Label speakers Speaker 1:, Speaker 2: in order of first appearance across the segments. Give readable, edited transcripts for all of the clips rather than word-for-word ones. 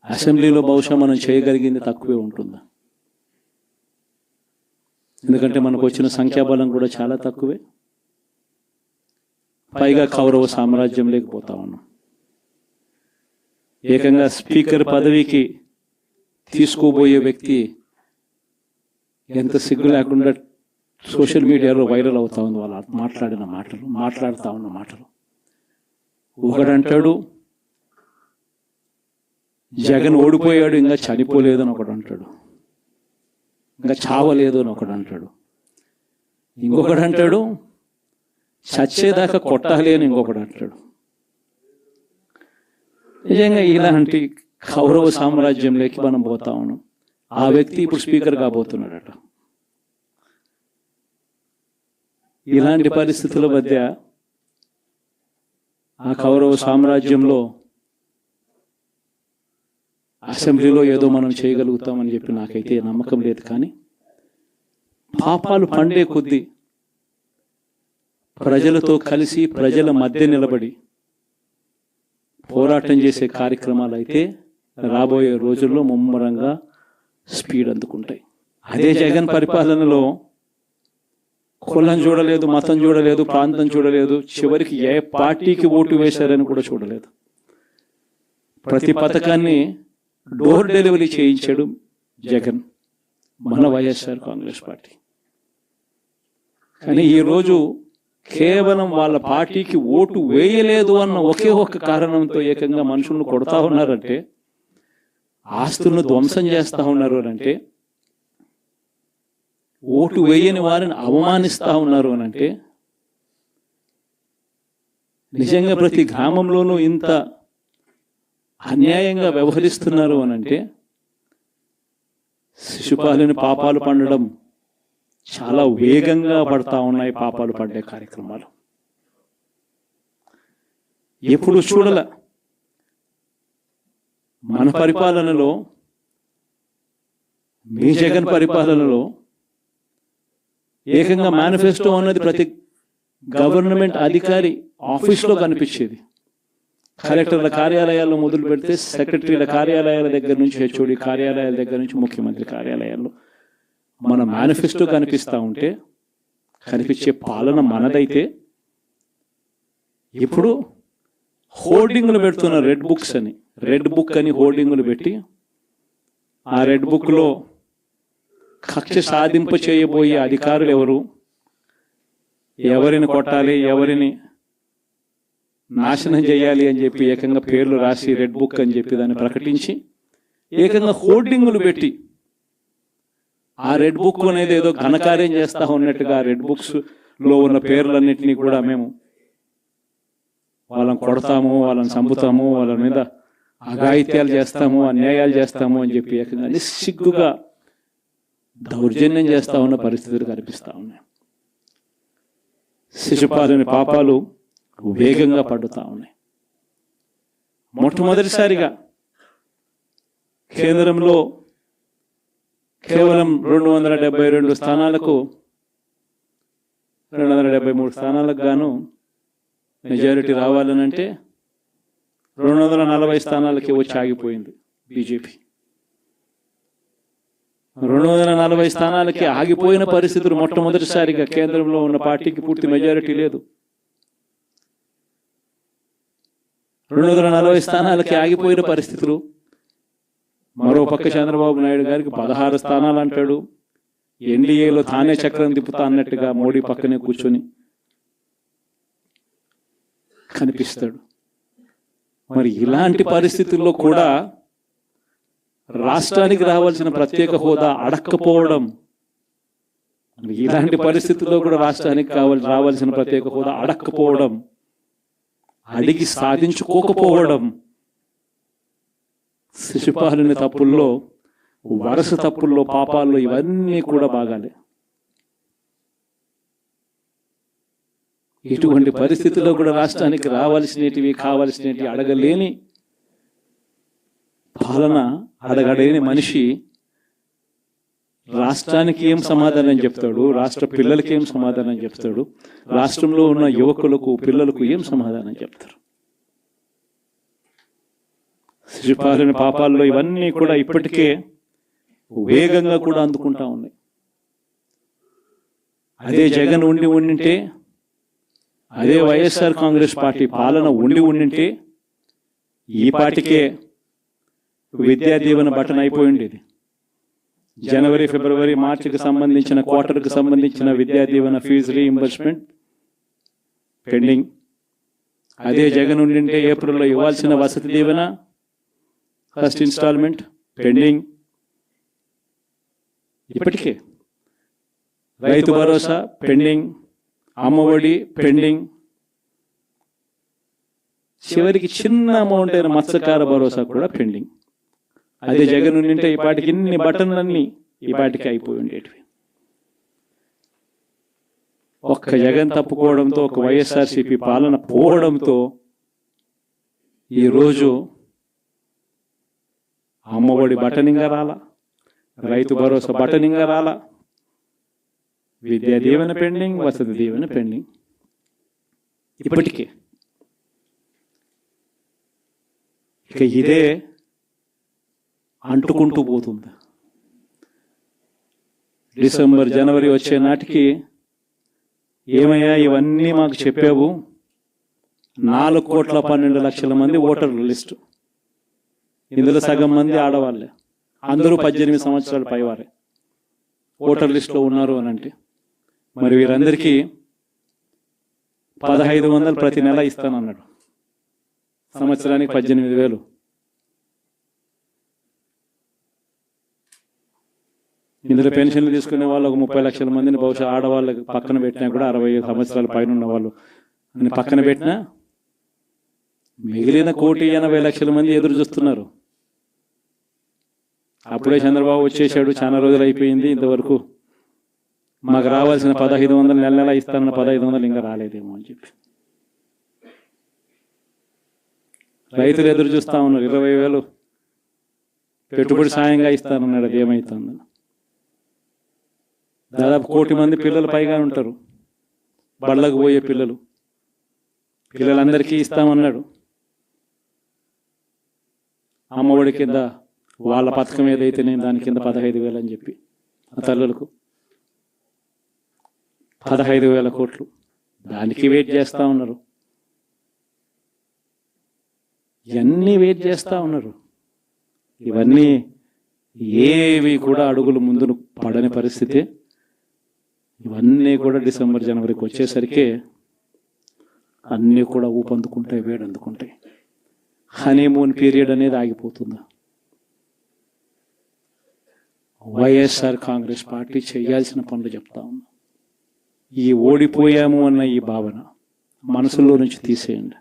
Speaker 1: అసెంబ్లీలో బహుశా మనం చేయగలిగింది తక్కువే ఉంటుందా? ఎందుకంటే మనకు వచ్చిన సంఖ్యాబలం కూడా చాలా తక్కువే. పైగా కౌరవ సామ్రాజ్యం లేకపోతా ఉన్నాం. ఏకంగా స్పీకర్ పదవికి తీసుకోబోయే వ్యక్తి ఎంత సిగ్గు లేకుండా సోషల్ మీడియాలో వైరల్ అవుతా ఉంది. వాళ్ళు మాట్లాడుతూ ఉన్న మాటలు. ఒకడంటాడు జగన్ ఓడిపోయాడు, ఇంకా చనిపోలేదు అని ఒకడు అంటాడు. ఇంకా చావలేదు అని ఒకడు అంటాడు. ఇంకొకడు అంటాడు చచ్చేదాకా కొట్టాలి అని ఇంకొకడు అంటాడు. నిజంగా ఇలాంటి కౌరవ సామ్రాజ్యంలోకి మనం పోతా ఉన్నాం. ఆ వ్యక్తి ఇప్పుడు స్పీకర్ కాబోతున్నాడట. ఇలాంటి పరిస్థితుల మధ్య ఆ కౌరవ సామ్రాజ్యంలో అసెంబ్లీలో ఏదో మనం చేయగలుగుతామని చెప్పి నాకైతే నమ్మకం లేదు. కానీ పాపాలు పండే కొద్దీ ప్రజలతో కలిసి ప్రజల మధ్య నిలబడి పోరాటం చేసే కార్యక్రమాలు అయితే రాబోయే రోజుల్లో ముమ్మరంగా స్పీడ్ అందుకుంటాయి. అదే జగన్ పరిపాలనలో కులం చూడలేదు, మతం చూడలేదు, ప్రాంతం చూడలేదు, చివరికి ఏ పార్టీకి ఓటు వేశారని కూడా చూడలేదు. ప్రతి పథకాన్ని డోర్ డెలివరీ చేయించాడు జగన్, మన వైఎస్ఆర్ కాంగ్రెస్ పార్టీ. కానీ ఈరోజు కేవలం వాళ్ళ పార్టీకి ఓటు వేయలేదు అన్న ఒకే ఒక్క కారణంతో ఏకంగా మనుషులను కొడతా ఉన్నారంటే, ఆస్తులను ధ్వంసం చేస్తూ ఉన్నారు అంటే, ఓటు వేయని వారిని అవమానిస్తూ ఉన్నారు అనంటే, నిజంగా ప్రతి గ్రామంలోనూ ఇంత అన్యాయంగా వ్యవహరిస్తున్నారు అనంటే, శిశుపాలుని పాపాలు పండడం చాలా వేగంగా పడతా ఉన్నాయి. పాపాలు పడ్డే కార్యక్రమాలు ఎప్పుడు చూడాల. మన పరిపాలనలో, మీ జగన్ పరిపాలనలో ఏకంగా మేనిఫెస్టో అన్నది ప్రతి గవర్నమెంట్ అధికారి ఆఫీస్లో కనిపించేది. కలెక్టర్ల కార్యాలయాల్లో మొదలు పెడితే సెక్రటరీల కార్యాలయాల దగ్గర నుంచి, హెచ్ఓడి కార్యాలయాల దగ్గర నుంచి ముఖ్యమంత్రి కార్యాలయాల్లో మన మేనిఫెస్టో కనిపిస్తూ ఉంటే, కనిపించే పాలన మనదైతే ఇప్పుడు హోర్డింగ్లు పెడుతున్న రెడ్ బుక్స్ అని, రెడ్ బుక్ అని హోర్డింగ్లు పెట్టి ఆ రెడ్ బుక్లో కక్ష సాధింప చేయబోయే అధికారులు ఎవరు, ఎవరిని కొట్టాలి, ఎవరిని నాశనం చేయాలి అని చెప్పి ఏకంగా పేర్లు రాసి రెడ్ బుక్ అని చెప్పి దాన్ని ప్రకటించి ఏకంగా హోర్డింగ్లు పెట్టి ఆ రెడ్ బుక్ అనేది ఏదో ఘనకార్యం చేస్తా ఉన్నట్టుగా రెడ్ బుక్స్ లో ఉన్న పేర్లన్నింటినీ కూడా మేము వాళ్ళని కొడతాము, వాళ్ళని చంపుతాము, వాళ్ళ మీద అఘాయిత్యాలు చేస్తాము, అన్యాయాలు చేస్తాము అని చెప్పి ఏకంగా నిస్సిగ్గుగా దౌర్జన్యం చేస్తా ఉన్న పరిస్థితులు కనిపిస్తూ ఉన్నాయి. శిశుపాలుని పాపాలు వేగంగా పడుతూ ఉన్నాయి. మొట్టమొదటిసారిగా కేంద్రంలో కేవలం 272 స్థానాలకు 273 స్థానాలకు గాను మెజారిటీ రావాలనంటే 240 స్థానాలకి వచ్చి ఆగిపోయింది బీజేపీ. 240 స్థానాలకి ఆగిపోయిన పరిస్థితులు మొట్టమొదటిసారిగా కేంద్రంలో ఉన్న పార్టీకి పూర్తి మెజారిటీ లేదు. 240 స్థానాలకి ఆగిపోయిన పరిస్థితులు. మరో పక్క చంద్రబాబు నాయుడు గారికి 16 స్థానాలు అంటాడు. ఎన్డీఏలో తానే చక్రం తిప్పుతా అన్నట్టుగా మోడీ పక్కనే కూర్చొని కనిపిస్తాడు. మరి ఇలాంటి పరిస్థితుల్లో కూడా రాష్ట్రానికి రావాల్సిన ప్రత్యేక హోదా అడక్కపోవడం, ఇలాంటి పరిస్థితుల్లో కూడా రాష్ట్రానికి రావాల్సిన ప్రత్యేక హోదా అడక్కపోవడం, అడిగి సాధించుకోకపోవడం, శిశుపాలుని తప్పుల్లో, వరుస తప్పుల్లో, పాపాల్లో ఇవన్నీ కూడా బాగాలే. ఇటువంటి పరిస్థితుల్లో కూడా రాష్ట్రానికి రావాల్సినవి, కావాల్సినవి అడగలేని పాలన, అడగలేని మనిషి రాష్ట్రానికి ఏం సమాధానం చెప్తాడు, రాష్ట్ర పిల్లలకి ఏం సమాధానం చెప్తాడు, రాష్ట్రంలో ఉన్న యువకులకు, పిల్లలకు ఏం సమాధానం చెప్తారు? శిశుపాలన పాపాల్లో ఇవన్నీ కూడా ఇప్పటికే వేగంగా కూడా అందుకుంటా ఉన్నాయి. అదే జగన్ ఉండింటే, అదే వైఎస్ఆర్ కాంగ్రెస్ పార్టీ పాలన ఉండింటే ఈ పాటికే విద్యా దీవెన బటన్ అయిపోయి ఉండేది. జనవరి, ఫిబ్రవరి, మార్చికి సంబంధించిన క్వార్టర్కి సంబంధించిన Vidya Deevena fee reimbursement pending. అదే జగన్ ఉండింటే ఏప్రిల్లో ఇవ్వాల్సిన Vasathi Deevena first instalment pending. ఇప్పటికే రైతు భరోసా పెండింగ్, అమ్మఒడి పెండింగ్, చివరికి చిన్న అమౌంట్ అయిన మత్స్యకార భరోసా కూడా పెండింగ్. అదే జగన్ ఉండింటే ఈ పాటికి ఇన్ని బటన్లన్నీ ఈ పాటికి అయిపోయి ఉండేటివి. ఒక్క జగన్ తప్పుకోవడంతో, ఒక వైఎస్ఆర్సీపీ పాలన పోవడంతో ఈరోజు అమ్మఒడి బటనింగా రాలా, రైతు భరోసా బటనింగా రాలా, విద్యా దీవెన పెండింగ్, వసతి దీవెన పెండింగ్. ఇప్పటికే ఇక ఇదే అంటుకుంటూ పోతుంది. డిసెంబర్, జనవరి వచ్చే నాటికి ఏమయ్యా ఇవన్నీ మాకు చెప్పావు, 4,12,00,000 మంది ఓటర్ల లిస్టు, ఇందులో సగం మంది ఆడవాళ్ళే, అందరూ 18 సంవత్సరాల పైవారే ఓటర్ లిస్టులో ఉన్నారు అని అంటే, మరి వీరందరికీ 1,500 ప్రతి నెల ఇస్తానన్నాడు, సంవత్సరానికి 18,000. ఇందులో పెన్షన్లు తీసుకునే వాళ్ళు ఒక 30 లక్షల మందిని బహుశా ఆడవాళ్ళకి పక్కన పెట్టినా కూడా 65 సంవత్సరాల పైన ఉన్న వాళ్ళు అని పక్కన పెట్టినా మిగిలిన 1,80,00,000 మంది ఎదురు చూస్తున్నారు. అప్పుడే చంద్రబాబు వచ్చేసాడు, చాలా రోజులు అయిపోయింది, ఇంతవరకు మాకు రావాల్సిన 1,500 నెల నెల ఇస్తానన్న 1,500 ఇంకా రాలేదేమో అని చెప్పి రైతులు ఎదురు చూస్తూ ఉన్నారు. 20,000 పెట్టుబడి సాయంగా ఇస్తానన్నాడు, అది ఏమవుతుంది? దాదాపు 1,00,000 మంది పిల్లలు పైగా ఉంటారు, బళ్ళకు పోయే పిల్లలందరికీ ఇస్తామన్నాడు. అమ్మఒడి కింద వాళ్ళ పథకం ఏదైతే నేను దాని కింద 15,000 అని చెప్పి ఆ తల్లులకు 15,000 కోట్లు, దానికి వెయిట్ చేస్తూ ఉన్నారు. ఇవన్నీ వెయిట్ చేస్తూ ఉన్నారు. ఇవన్నీ ఏవి కూడా అడుగులు ముందును పడని పరిస్థితి. ఇవన్నీ కూడా డిసెంబర్, జనవరికి వచ్చేసరికి అన్నీ కూడా ఊపందుకుంటాయి, వేడందుకుంటాయి. హనీమూన్ పీరియడ్ అనేది ఆగిపోతుందా? వైఎస్ఆర్ కాంగ్రెస్ పార్టీ చేయాల్సిన పనులు చెప్తా ఉన్నా. ఈ ఓడిపోయాము అన్న ఈ భావన మనసులో నుంచి తీసేయండి.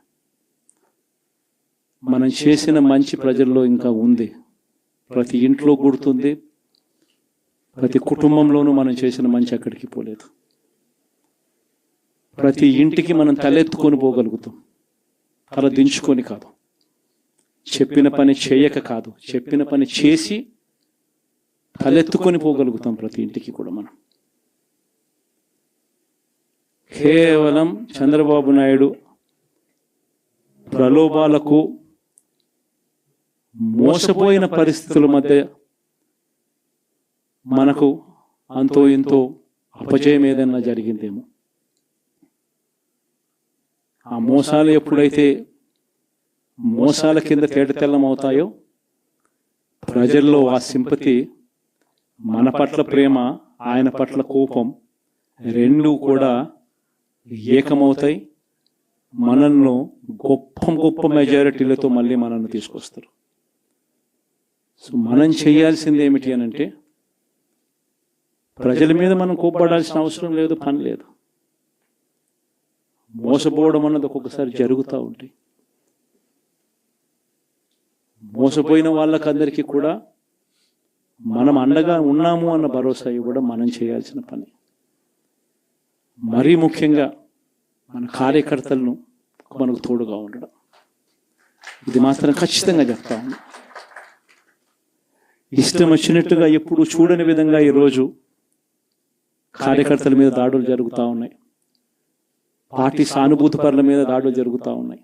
Speaker 1: మనం చేసిన మంచి ప్రజల్లో ఇంకా ఉంది, ప్రతి ఇంట్లో గుర్తుంది, ప్రతి కుటుంబంలోనూ మనం చేసిన మంచి ఎక్కడికి పోలేదు. ప్రతి ఇంటికి మనం తలెత్తుకొని పోగలుగుతాం, తల దించుకొని కాదు, చెప్పిన పని చేయక కాదు, చెప్పిన పని చేసి తలెత్తుకొని పోగలుగుతాం ప్రతి ఇంటికి కూడా. మనం కేవలం చంద్రబాబు నాయుడు ప్రలోభాలకు మోసపోయిన పరిస్థితుల మధ్య మనకు అంతో ఇంతో అపజయం ఏదైనా జరిగిందేమో. ఆ మోసాలు ఎప్పుడైతే మోసాల కింద తేటతెల్లం అవుతాయో, ప్రజల్లో ఆ సింపతి, మన పట్ల ప్రేమ, ఆయన పట్ల కోపం రెండూ కూడా ఏకమవుతాయి. మనల్ని గొప్ప మెజారిటీలతో మళ్ళీ మనల్ని తీసుకొస్తారు. సో మనం చేయాల్సింది ఏమిటి అని అంటే, ప్రజల మీద మనం కోప్పడాల్సిన అవసరం లేదు, పని లేదు. మోసపోవడం అన్నది ఒక్కొక్కసారి జరుగుతూ ఉంటాయి. మోసపోయిన వాళ్ళకందరికీ కూడా మనం అండగా ఉన్నాము అన్న భరోసా ఇవ్వడం మనం చేయాల్సిన పని. మరీ ముఖ్యంగా మన కార్యకర్తలను మనకు తోడుగా ఉండడం, ఇది మాత్రం ఖచ్చితంగా చెప్తా ఉన్నా. ఇష్టం వచ్చినట్టుగా ఎప్పుడు చూడని విధంగా ఈరోజు కార్యకర్తల మీద దాడులు జరుగుతూ ఉన్నాయి, పార్టీ సానుభూతి పరుల మీద దాడులు జరుగుతూ ఉన్నాయి.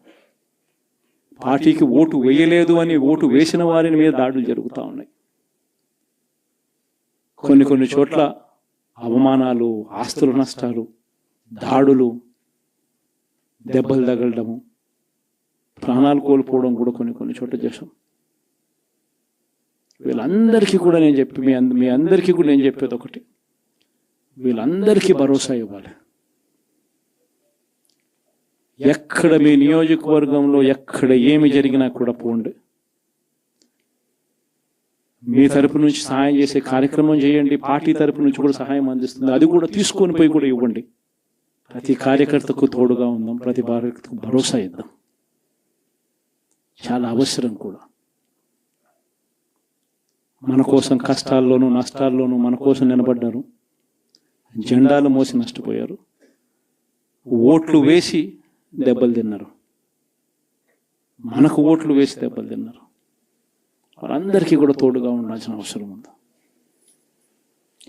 Speaker 1: పార్టీకి ఓటు వేయలేదు అని ఓటు వేసిన వారిని మీద దాడులు జరుగుతూ ఉన్నాయి. కొన్ని చోట్ల అవమానాలు, ఆస్తుల నష్టాలు, దాడులు, దెబ్బలు తగలడము, ప్రాణాలు కోల్పోవడం కూడా కొన్ని చోట్ల చేశాం. వీళ్ళందరికీ కూడా నేను మీ అందరికీ కూడా నేను చెప్పేది ఒకటి, వీళ్ళందరికీ భరోసా ఇవ్వాలి. ఎక్కడ మీ నియోజకవర్గంలో ఎక్కడ ఏమి జరిగినా కూడా పోండి, మీ తరపు నుంచి సహాయం చేసే కార్యక్రమం చేయండి. పార్టీ తరపు నుంచి కూడా సహాయం అందిస్తుంది, అది కూడా తీసుకొని పోయి కూడా ఇవ్వండి. ప్రతి కార్యకర్తకు తోడుగా ఉందాం, ప్రతి కార్యకర్తకు భరోసా ఇద్దాం. చాలా అవసరం కూడా. మన కోసం కష్టాల్లోనూ నష్టాల్లోనూ మన కోసం నిలబడ్డారు, జెండాలు మోసి నష్టపోయారు, ఓట్లు వేసి దెబ్బలు తిన్నారు, మనకు ఓట్లు వేసి దెబ్బలు తిన్నారు. వాళ్ళందరికీ కూడా తోడుగా ఉండాల్సిన అవసరం ఉంది.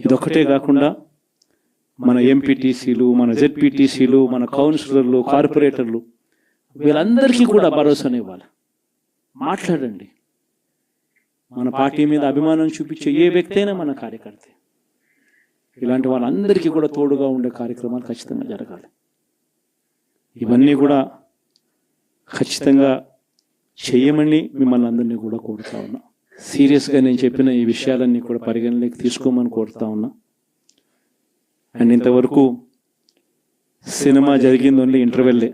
Speaker 1: ఇదొక్కటే కాకుండా మన ఎంపీటీసీలు, మన జెడ్పీటీసీలు, మన కౌన్సిలర్లు, కార్పొరేటర్లు, వీళ్ళందరికీ కూడా భరోసానివ్వాలి. మాట్లాడండి. మన పార్టీ మీద అభిమానం చూపించే ఏ వ్యక్తి అయినా మన కార్యకర్తే. ఇలాంటి వాళ్ళందరికీ కూడా తోడుగా ఉండే కార్యక్రమాలు ఖచ్చితంగా జరగాలి. ఇవన్నీ కూడా ఖచ్చితంగా చేయమని మిమ్మల్ని అందరినీ కూడా కోరుతా ఉన్నా. సీరియస్గా నేను చెప్పిన ఈ విషయాలన్నీ కూడా పరిగణలోకి తీసుకోమని కోరుతా ఉన్నా. అండ్ ఇంతవరకు సినిమా జరిగింది ఓన్లీ ఇంటర్వెల్లే.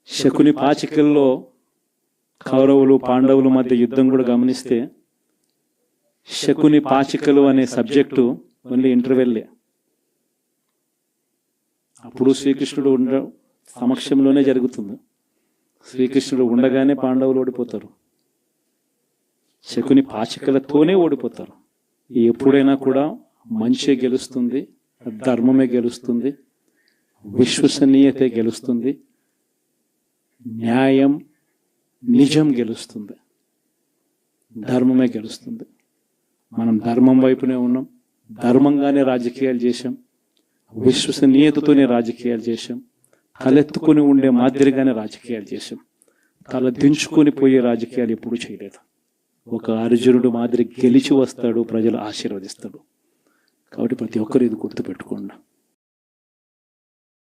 Speaker 1: శకుని పాచికల్లో కౌరవులు పాండవుల మధ్య యుద్ధం కూడా గమనిస్తే శకుని పాచికలు అనే సబ్జెక్టు ఓన్లీ ఇంటర్వెల్లే. అప్పుడు శ్రీకృష్ణుడు సమక్షంలోనే జరుగుతుంది. శ్రీకృష్ణుడు ఉండగానే పాండవులు ఓడిపోతారు, శకుని పాచికలతోనే ఓడిపోతారు. ఎప్పుడైనా కూడా మంచే గెలుస్తుంది, ధర్మమే గెలుస్తుంది, విశ్వసనీయతే గెలుస్తుంది, న్యాయం నిజం గెలుస్తుంది, ధర్మమే గెలుస్తుంది. మనం ధర్మం వైపునే ఉన్నాం, ధర్మంగానే రాజకీయాలు చేశాం, విశ్వసనీయతతోనే రాజకీయాలు చేశాం, తలెత్తుకొని ఉండే మాదిరిగానే రాజకీయాలు చేశాం. తల దించుకొని పోయే రాజకీయాలు ఎప్పుడూ చేయలేదు. ఒక అర్జునుడు మాదిరి గెలిచి వస్తాడు, ప్రజలు ఆశీర్వదిస్తాడు. కాబట్టి ప్రతి ఒక్కరు ఇది గుర్తుపెట్టుకోండి.